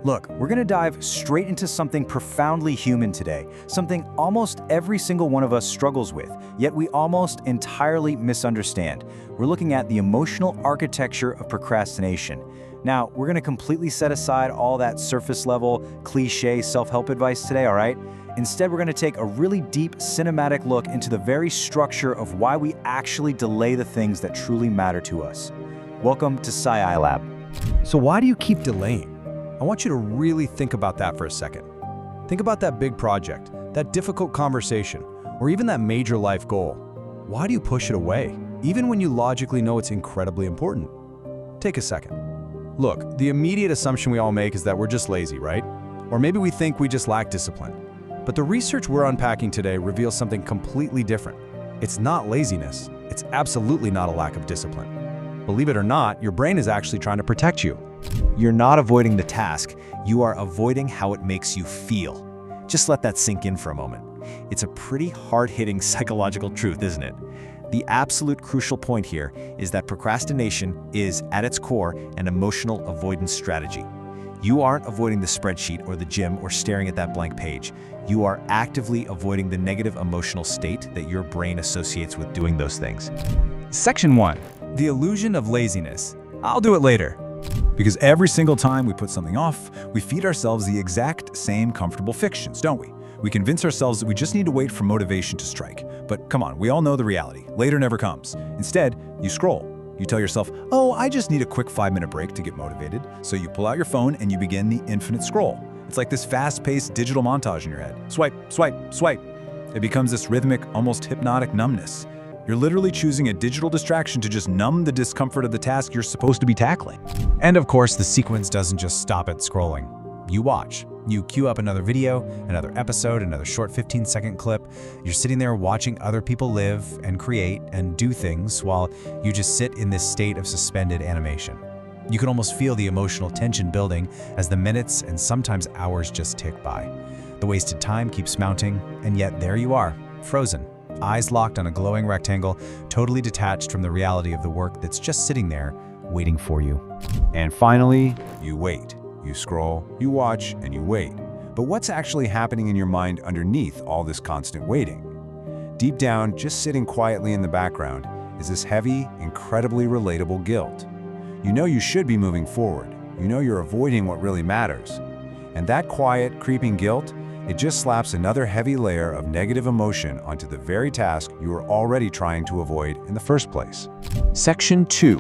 Look, we're going to dive straight into something profoundly human today, something almost every single one of us struggles with, yet we almost entirely misunderstand. We're looking at the emotional architecture of procrastination. Now, we're going to completely set aside all that surface level, cliche self-help advice today, all right? Instead, we're going to take a really deep cinematic look into the very structure of why we actually delay the things that truly matter to us. Welcome to PsyAI Lab. So why do you keep delaying? I want you to really think about that for a second. Think about that big project, that difficult conversation, or even that major life goal. Why do you push it away, even when you logically know it's incredibly important? Take a second. Look, the immediate assumption we all make is that we're just lazy, right? Or maybe we think we just lack discipline. But the research we're unpacking today reveals something completely different. It's not laziness. It's absolutely not a lack of discipline. Believe it or not, your brain is actually trying to protect you. You're not avoiding the task, you are avoiding how it makes you feel. Just let that sink in for a moment. It's a pretty hard-hitting psychological truth, isn't it? The absolute crucial point here is that procrastination is, at its core, an emotional avoidance strategy. You aren't avoiding the spreadsheet or the gym or staring at that blank page. You are actively avoiding the negative emotional state that your brain associates with doing those things. Section 1. The illusion of laziness. I'll do it later. Because every single time we put something off, we feed ourselves the exact same comfortable fictions, don't we? We convince ourselves that we just need to wait for motivation to strike. But come on, we all know the reality. Later never comes. Instead, you scroll. You tell yourself, oh, I just need a quick 5-minute break to get motivated. So you pull out your phone and you begin the infinite scroll. It's like this fast-paced digital montage in your head. Swipe, swipe, swipe. It becomes this rhythmic, almost hypnotic numbness. You're literally choosing a digital distraction to just numb the discomfort of the task you're supposed to be tackling. And of course, the sequence doesn't just stop at scrolling. You watch. You queue up another video, another episode, another short 15-second clip. You're sitting there watching other people live and create and do things while you just sit in this state of suspended animation. You can almost feel the emotional tension building as the minutes and sometimes hours just tick by. The wasted time keeps mounting, and yet there you are, frozen. Eyes locked on a glowing rectangle, totally detached from the reality of the work that's just sitting there, waiting for you. And finally, you wait. You scroll, you watch, and you wait. But what's actually happening in your mind underneath all this constant waiting? Deep down, just sitting quietly in the background, is this heavy, incredibly relatable guilt. You know you should be moving forward. You know you're avoiding what really matters. And that quiet, creeping guilt, it just slaps another heavy layer of negative emotion onto the very task you were already trying to avoid in the first place. Section 2.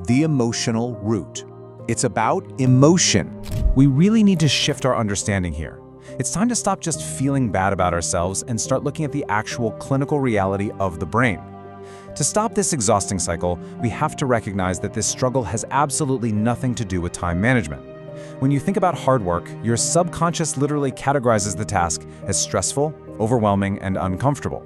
The emotional root. It's about emotion. We really need to shift our understanding here. It's time to stop just feeling bad about ourselves and start looking at the actual clinical reality of the brain. To stop this exhausting cycle, we have to recognize that this struggle has absolutely nothing to do with time management. When you think about hard work, your subconscious literally categorizes the task as stressful, overwhelming, and uncomfortable.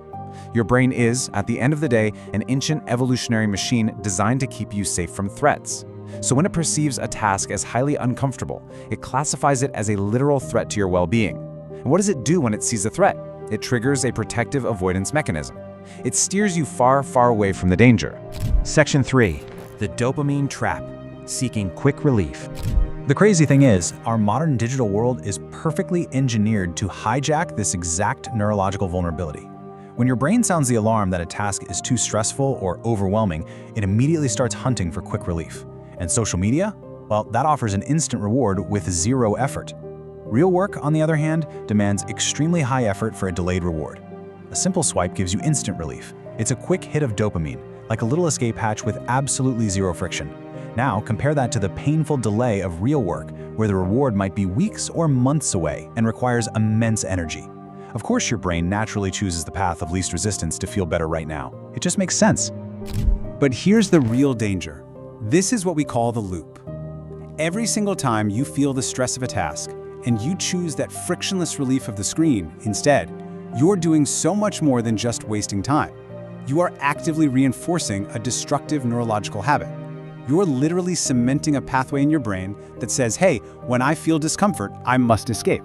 Your brain is, at the end of the day, an ancient evolutionary machine designed to keep you safe from threats. So when it perceives a task as highly uncomfortable, it classifies it as a literal threat to your well-being. And what does it do when it sees a threat? It triggers a protective avoidance mechanism. It steers you far, far away from the danger. Section 3. The dopamine trap. Seeking quick relief. The crazy thing is, our modern digital world is perfectly engineered to hijack this exact neurological vulnerability. When your brain sounds the alarm that a task is too stressful or overwhelming, it immediately starts hunting for quick relief. And social media? Well, that offers an instant reward with zero effort. Real work, on the other hand, demands extremely high effort for a delayed reward. A simple swipe gives you instant relief. It's a quick hit of dopamine, like a little escape hatch with absolutely zero friction. Now, compare that to the painful delay of real work, where the reward might be weeks or months away and requires immense energy. Of course, your brain naturally chooses the path of least resistance to feel better right now. It just makes sense. But here's the real danger. This is what we call the loop. Every single time you feel the stress of a task, and you choose that frictionless relief of the screen instead, you're doing so much more than just wasting time. You are actively reinforcing a destructive neurological habit. You're literally cementing a pathway in your brain that says, hey, when I feel discomfort, I must escape.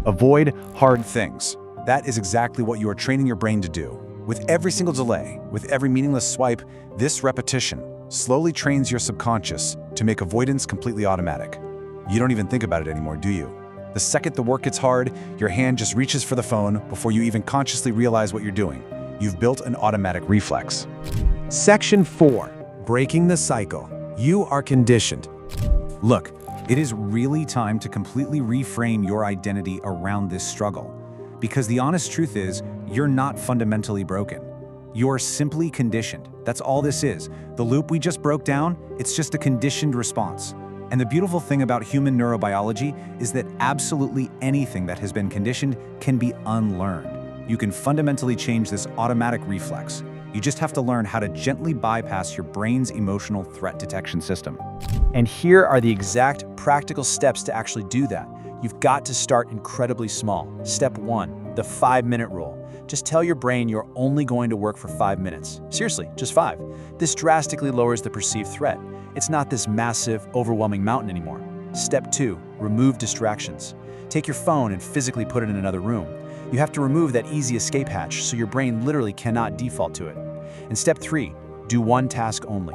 Avoid hard things. That is exactly what you are training your brain to do. With every single delay, with every meaningless swipe, this repetition slowly trains your subconscious to make avoidance completely automatic. You don't even think about it anymore, do you? The second the work gets hard, your hand just reaches for the phone before you even consciously realize what you're doing. You've built an automatic reflex. Section 4. Breaking the cycle. You are conditioned. Look, it is really time to completely reframe your identity around this struggle. Because the honest truth is, you're not fundamentally broken. You're simply conditioned. That's all this is. The loop we just broke down, it's just a conditioned response. And the beautiful thing about human neurobiology is that absolutely anything that has been conditioned can be unlearned. You can fundamentally change this automatic reflex. You just have to learn how to gently bypass your brain's emotional threat detection system. And here are the exact practical steps to actually do that. You've got to start incredibly small. Step 1, the 5-minute rule. Just tell your brain you're only going to work for 5 minutes. Seriously, just 5. This drastically lowers the perceived threat. It's not this massive, overwhelming mountain anymore. Step 2, remove distractions. Take your phone and physically put it in another room. You have to remove that easy escape hatch so your brain literally cannot default to it. And step 3, do one task only.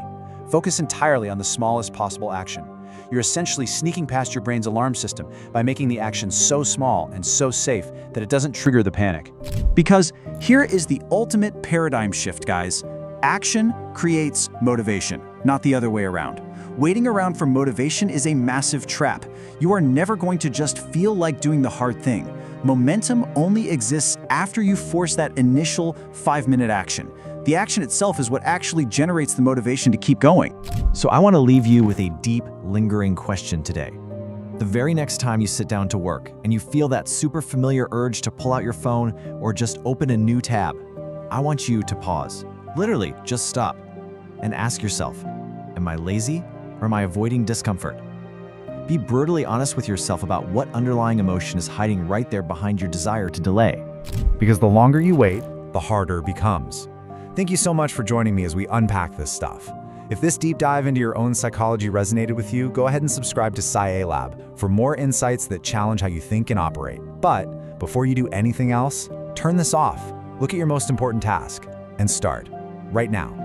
Focus entirely on the smallest possible action. You're essentially sneaking past your brain's alarm system by making the action so small and so safe that it doesn't trigger the panic. Because here is the ultimate paradigm shift, guys. Action creates motivation, not the other way around. Waiting around for motivation is a massive trap. You are never going to just feel like doing the hard thing. Momentum only exists after you force that initial 5-minute action. The action itself is what actually generates the motivation to keep going. So I want to leave you with a deep, lingering question today. The very next time you sit down to work and you feel that super familiar urge to pull out your phone or just open a new tab, I want you to pause. Literally, just stop and ask yourself, am I lazy or am I avoiding discomfort? Be brutally honest with yourself about what underlying emotion is hiding right there behind your desire to delay. Because the longer you wait, the harder it becomes. Thank you so much for joining me as we unpack this stuff. If this deep dive into your own psychology resonated with you, go ahead and subscribe to PsyAI Lab for more insights that challenge how you think and operate. But before you do anything else, turn this off. Look at your most important task and start right now.